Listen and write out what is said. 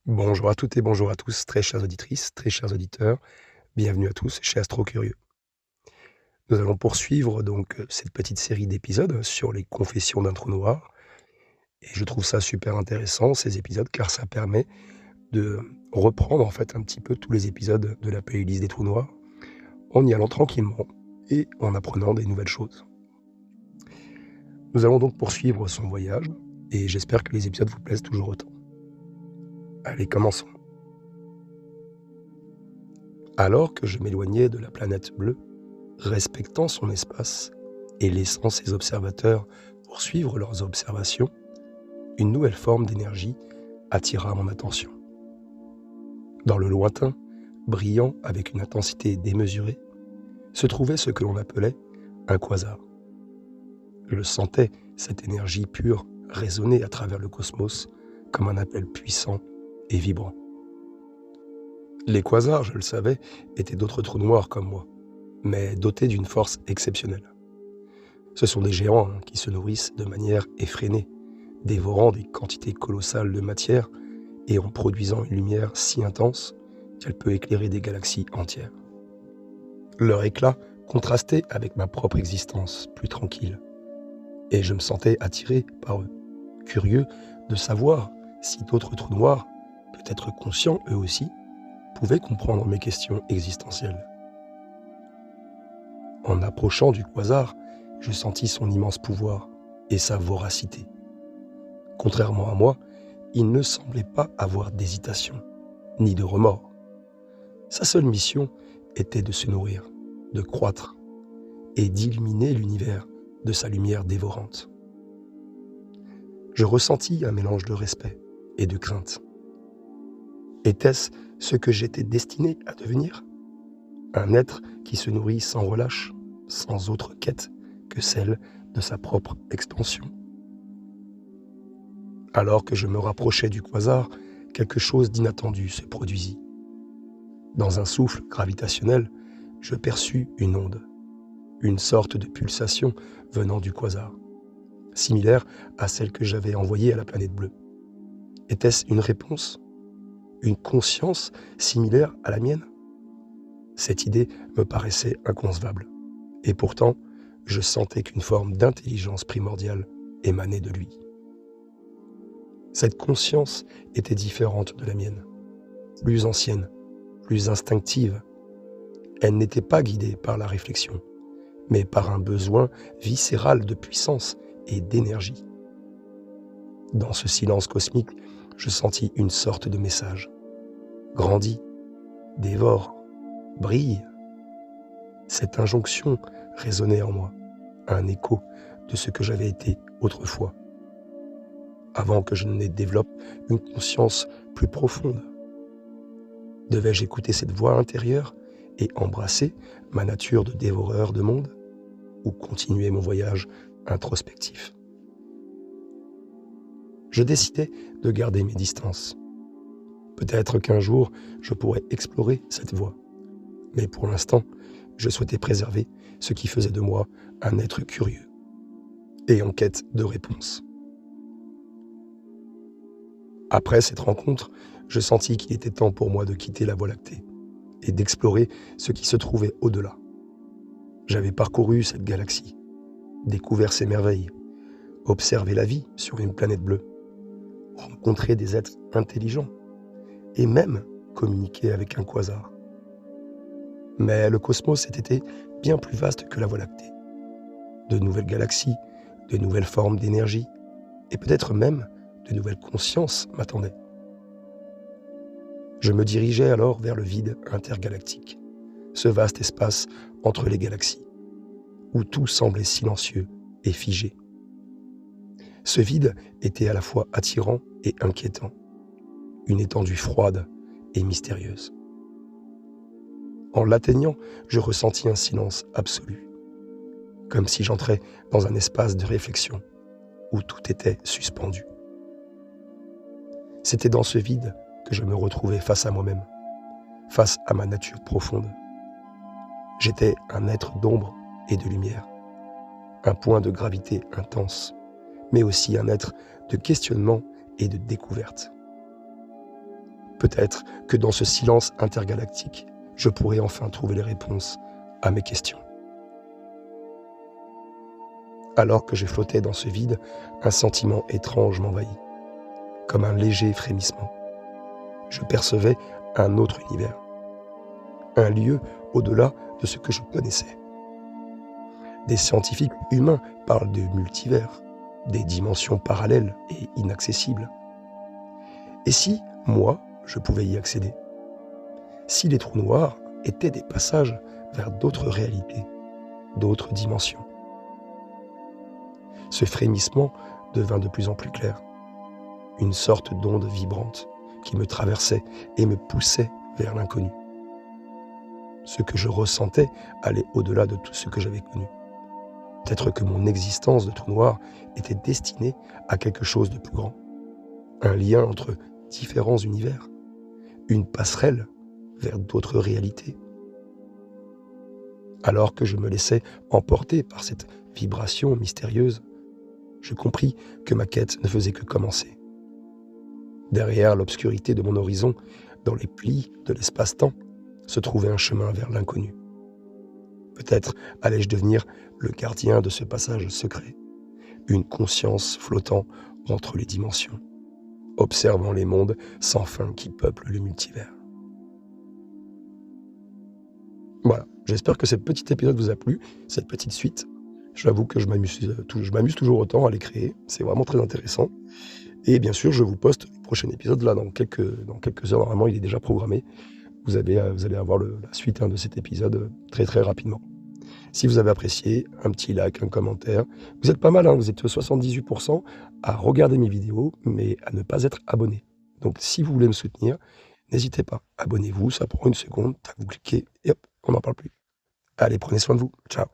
Bonjour à toutes et bonjour à tous, très chères auditrices, très chers auditeurs. Bienvenue à tous chez Astro Curieux. Nous allons poursuivre donc cette petite série d'épisodes sur les confessions d'un trou noir. Et je trouve ça super intéressant, ces épisodes, car ça permet de reprendre en fait un petit peu tous les épisodes de la playlist des trous noirs, en y allant tranquillement et en apprenant des nouvelles choses. Nous allons donc poursuivre son voyage, et j'espère que les épisodes vous plaisent toujours autant. Allez, commençons. Alors que je m'éloignais de la planète bleue, respectant son espace et laissant ses observateurs poursuivre leurs observations, une nouvelle forme d'énergie attira mon attention. Dans le lointain, brillant avec une intensité démesurée, se trouvait ce que l'on appelait un quasar. Je sentais cette énergie pure résonner à travers le cosmos comme un appel puissant et vibrant. Les quasars, je le savais, étaient d'autres trous noirs comme moi, mais dotés d'une force exceptionnelle. Ce sont des géants qui se nourrissent de manière effrénée, dévorant des quantités colossales de matière et en produisant une lumière si intense qu'elle peut éclairer des galaxies entières. Leur éclat contrastait avec ma propre existence, plus tranquille, et je me sentais attiré par eux, curieux de savoir si d'autres trous noirs, peut-être conscients eux aussi, pouvaient comprendre mes questions existentielles. En approchant du quasar, je sentis son immense pouvoir et sa voracité. Contrairement à moi, il ne semblait pas avoir d'hésitation, ni de remords. Sa seule mission était de se nourrir, de croître et d'illuminer l'univers de sa lumière dévorante. Je ressentis un mélange de respect et de crainte. Était-ce ce que j'étais destiné à devenir? Un être qui se nourrit sans relâche, sans autre quête que celle de sa propre expansion. Alors que je me rapprochais du quasar, quelque chose d'inattendu se produisit. Dans un souffle gravitationnel, je perçus une onde, une sorte de pulsation venant du quasar, similaire à celle que j'avais envoyée à la planète bleue. Était-ce une réponse? Une conscience similaire à la mienne? Cette idée me paraissait inconcevable, et pourtant, je sentais qu'une forme d'intelligence primordiale émanait de lui. Cette conscience était différente de la mienne, plus ancienne, plus instinctive. Elle n'était pas guidée par la réflexion, mais par un besoin viscéral de puissance et d'énergie. Dans ce silence cosmique, je sentis une sorte de message. Grandis, dévore, brille. Cette injonction résonnait en moi, un écho de ce que j'avais été autrefois, avant que je ne développe une conscience plus profonde. Devais-je écouter cette voix intérieure et embrasser ma nature de dévoreur de monde, ou continuer mon voyage introspectif? Je décidai de garder mes distances. Peut-être qu'un jour, je pourrais explorer cette voie, mais pour l'instant, je souhaitais préserver ce qui faisait de moi un être curieux et en quête de réponses. Après cette rencontre, je sentis qu'il était temps pour moi de quitter la Voie lactée et d'explorer ce qui se trouvait au-delà. J'avais parcouru cette galaxie, découvert ses merveilles, observé la vie sur une planète bleue, rencontré des êtres intelligents et même communiqué avec un quasar. Mais le cosmos était bien plus vaste que la Voie lactée. De nouvelles galaxies, de nouvelles formes d'énergie et peut-être même de nouvelles consciences m'attendaient. Je me dirigeais alors vers le vide intergalactique, ce vaste espace entre les galaxies, où tout semblait silencieux et figé. Ce vide était à la fois attirant et inquiétant, une étendue froide et mystérieuse. En l'atteignant, je ressentis un silence absolu, comme si j'entrais dans un espace de réflexion où tout était suspendu. C'était dans ce vide que je me retrouvais face à moi-même, face à ma nature profonde. J'étais un être d'ombre et de lumière, un point de gravité intense, mais aussi un être de questionnement et de découverte. Peut-être que dans ce silence intergalactique, je pourrais enfin trouver les réponses à mes questions. Alors que je flottais dans ce vide, un sentiment étrange m'envahit, comme un léger frémissement. Je percevais un autre univers, un lieu au-delà de ce que je connaissais. Des scientifiques humains parlent de multivers, des dimensions parallèles et inaccessibles. Et si, moi, je pouvais y accéder? Si les trous noirs étaient des passages vers d'autres réalités, d'autres dimensions? Ce frémissement devint de plus en plus clair, une sorte d'onde vibrante qui me traversait et me poussait vers l'inconnu. Ce que je ressentais allait au-delà de tout ce que j'avais connu. Peut-être que mon existence de trou noir était destinée à quelque chose de plus grand. Un lien entre différents univers, une passerelle vers d'autres réalités. Alors que je me laissais emporter par cette vibration mystérieuse, je compris que ma quête ne faisait que commencer. Derrière l'obscurité de mon horizon, dans les plis de l'espace-temps, se trouvait un chemin vers l'inconnu. Peut-être allais-je devenir le gardien de ce passage secret, une conscience flottant entre les dimensions, observant les mondes sans fin qui peuplent le multivers. Voilà, j'espère que ce petit épisode vous a plu, cette petite suite. J'avoue que je m'amuse toujours autant à les créer, c'est vraiment très intéressant. Et bien sûr, je vous poste le prochain épisode là dans quelques heures, normalement il est déjà programmé. Vous allez avoir la suite de cet épisode très très rapidement. Si vous avez apprécié, un petit like, un commentaire. Vous êtes pas mal, vous êtes 78% à regarder mes vidéos, mais à ne pas être abonné. Donc si vous voulez me soutenir, n'hésitez pas, abonnez-vous, ça prend une seconde, tac, vous cliquez, et hop, on n'en parle plus. Allez, prenez soin de vous, ciao.